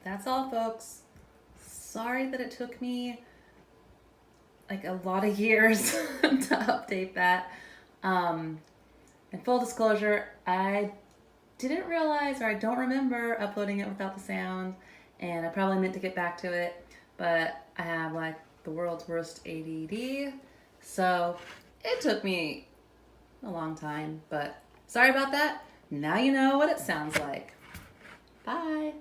that's all, folks. Sorry that it took me like a lot of years to update that. In full disclosure, I didn't realize, or I don't remember uploading it without the sound, and I probably meant to get back to it, but I have like the world's worst ADD, so it took me a long time, but sorry about that. Now you know what it sounds like. Bye.